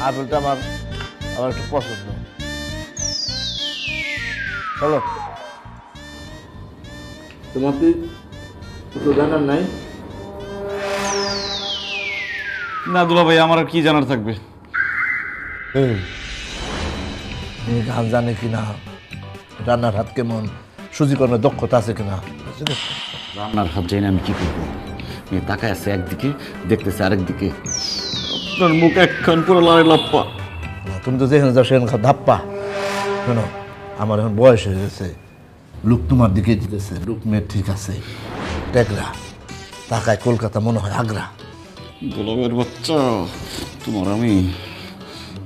আপেলটা আমার আমার একটু পছন্দ। চলো। তোমার তো জানার নাই? না দুলা ভাই, আমার আর কি জানার থাকবে? গান জানে কিনা, রান্নার হাত কেমন, সুজিকর্মের দক্ষতা আছে কিনা? রান্নার হাত জানি আমি কি করবো? মেয়ে তাকায় আছে একদিকে, দেখতেছে আরেকদিকে। আপনার মুখ একখান পুরো লাল লাপ্পা। তুমি তো যেখানে যাও সেখানে ধাপ্পা। শোনো, আমার এখন বয়স হয়ে গেছে, লোক তোমার দিকে দিতেছে, লোক মেয়ে ঠিক আছে, টেকরা তাকায় কলকাতা মনে হয় আগ্রা। গোলাপের বাচ্চা, তোমার আমি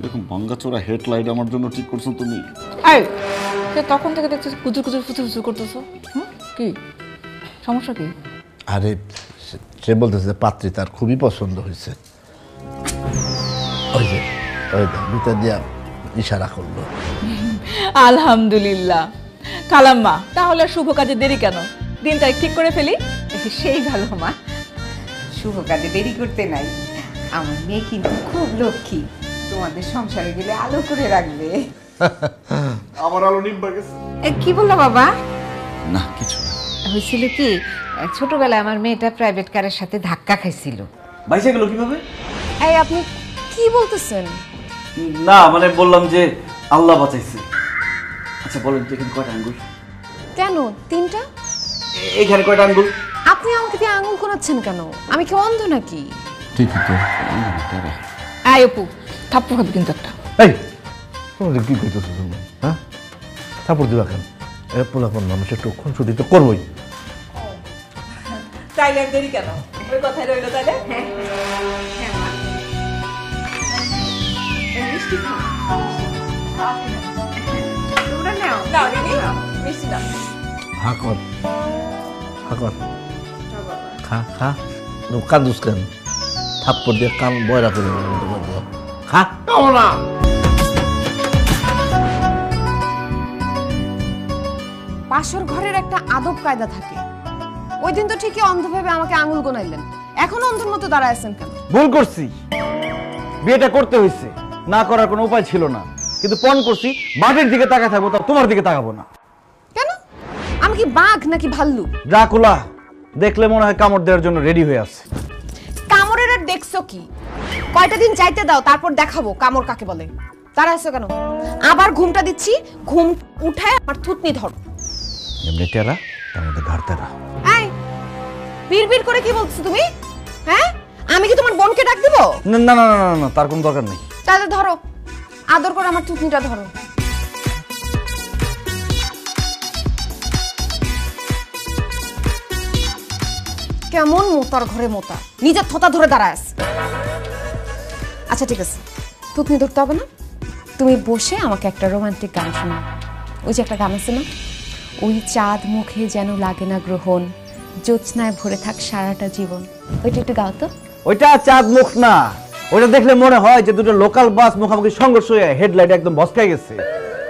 এরকম ভাঙ্গাচোরা হেডলাইট আমার জন্য ঠিক করছো তুমি? তখন থেকে দেখতেছি কুচুর কুচুর ফুচুর ফুচুর করতেছো। কি সমস্যা কি? আরে সে বলতেছে পাত্রী তার খুবই পছন্দ হয়েছে। ওই যে ওই ভিতর দিয়া ইশারা করলো। আলহামদুলিল্লাহ। খালাম্মা, তাহলে শুভ কাজে দেরি কেন? দিন তারিখ ঠিক করে ফেলি। সেই ভালো মা, শুভ কাজে দেরি করতে নাই। আমার মেয়ে কিন্তু খুব লক্ষ্মী, তোমাদের সংসারে গেলে আলো করে রাখবে। আমার আলো নিম্বা গেছে। কি বললো বাবা? না কিছু না। হয়েছিল কি, ছোটবেলায় আমার মেয়েটা প্রাইভেট কারের সাথে ধাক্কা খাইছিল। বাইসে গেল কিভাবে? এই আপনি কি বলতেছেন? না মানে বললাম যে আল্লাহ বাঁচাইছে। আচ্ছা বলেন তো এখানে কয়টা আঙ্গুল? কেন 3টা? এখানে কয়টা আঙ্গুল? আপনি আমাকে দিয়ে আঙুল কোনাচ্ছেন কেন? আমি কি অন্ধ নাকি? ঠিকই তো। এই অপু, থাপ্পড় খাবি কিন্তু একটা। এই তোমাদের কি কইতেছো তুমি? হ্যাঁ, থাপ্পড় দিবা কেন? পোলাপন মানুষের একটু খুনসুটি তো করবোই। তাইলে আর দেরি কেন? ওই কথাই রইলো তাইলে। হাকর হাকর খা খা, কান্দুস কেন? থাপ্পড় দিয়ে কান বয়রা করে খা। না পাশের ঘরের একটা আদব কায়দা থাকে। ওই দিন তো ঠিকই অন্ধ ভেবে আমাকে আঙুল গোনাইলেন, এখন অন্ধের মতো দাঁড়ায় আছেন কেন? ভুল করছি, বিয়েটা করতে হয়েছে, না করার কোনো উপায় ছিল না, কিন্তু পণ করছি মাটির দিকে তাকায় থাকবো, তা তোমার দিকে তাকাবো না। কেন? আমি কি বাঘ নাকি ভাল্লুক? ড্রাকুলা দেখলে মনে হয় কামড় দেওয়ার জন্য রেডি হয়ে আছে। কামড়ের আর দেখছো কি? কয়টা দিন যাইতে দাও, তারপর দেখাবো কামড় কাকে বলে। দাঁড়ায় আছো কেন? আবার ঘুমটা দিচ্ছি, ঘুম উঠায় আমার থুতনি ধরো। এমনি টেরা, তার মধ্যে ঘাড় তেরা। এই বিড়বিড় করে কি বলছো তুমি? হ্যাঁ, আমি কি তোমার বোনকে ডাক দিব? না না না না না, তার কোনো দরকার নেই। তাহলে ধরো, আদর করে আমার থুতনিটা ধরো। কেমন মোতার ঘরে মোতা, নিজের থোতা ধরে দাঁড়ায়। আচ্ছা ঠিক আছে, থুতনি ধরতে হবে না, তুমি বসে আমাকে একটা রোমান্টিক গান শোনাও। ওই যে একটা গান আছে না, ওই চাঁদ মুখে যেন লাগে না গ্রহণ, জ্যোৎস্নায় ভরে থাক সারাটা জীবন। ওইটা একটু গাও তো। ওইটা চাঁদ মুখ না, ওইটা দেখলে মনে হয় যে দুটো লোকাল বাস মুখোমুখি সংঘর্ষ হয়ে হেডলাইট একদম ভসকাই গেছে,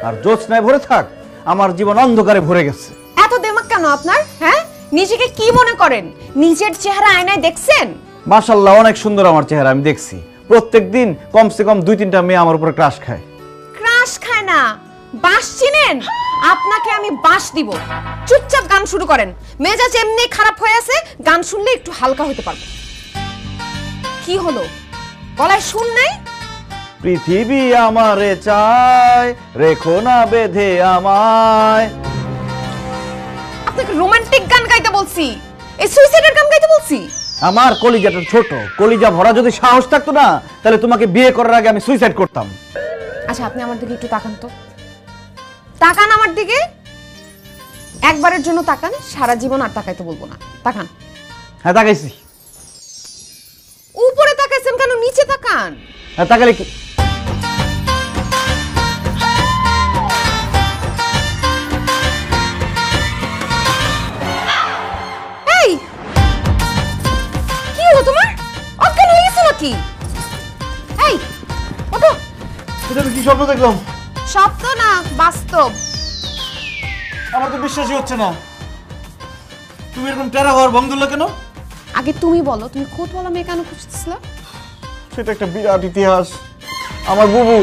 আর জ্যোৎস্নায় ভরে থাক আমার জীবন অন্ধকারে ভরে গেছে। এত দেমাগ কেন আপনার? হ্যাঁ, নিজেকে কি মনে করেন? নিজের চেহারা আয়নায় দেখছেন? মাশাআল্লাহ, অনেক সুন্দর আমার চেহারা, আমি দেখছি। প্রত্যেকদিন কমসে কম 2-3টা মেয়ে আমার উপরে ক্রাশ খায়। ক্রাশ খায় না, বাঁশ চিনেন? আপনাকে আমি বাঁশ দিব। চুপচাপ গান শুরু করেন, মেজাজ এমনি খারাপ হয়ে আছে, গান শুনলে একটু হালকা হতে পারবো। কি হলো, গলায় শুন নাই? পৃথিবী আমারে চায়, রেখো না বেঁধে আমায়। আপনাকে রোমান্টিক গান গাইতে বলছি, এই সুইসাইডের গান গাইতে বলছি? আমার কলিজাটা ছোট, কলিজা ভরা যদি সাহস থাকতো না, তাহলে তোমাকে বিয়ে করার আগে আমি সুইসাইড করতাম। আচ্ছা আপনি আমার দিকে একটু তাকান তো, তাকান আমার দিকে, একবারের জন্য তাকান, সারা জীবন আর তাকাইতে বলবো না। তাকান। হ্যাঁ তাকাইছি। উপরে তাকাইছেন কেন? নিচে তাকান। হ্যাঁ তাকালে কি? এই কি হলো তোমার? অজ্ঞান হয়ে গেছো নাকি? এই ওঠো। এটা কি স্বপ্ন দেখলাম? স্বপ্ন না, বাস্তব। আমার তো বিশ্বাসই হচ্ছে না, তুমি এরকম টেরা হওয়ার ভঙ্গ ধরলে কেন? আগে তুমি বলো, তুমি খোঁতওয়ালা মেয়ে কেন খুঁজতেছিলে? সেটা একটা বিরাট ইতিহাস। আমার বুবু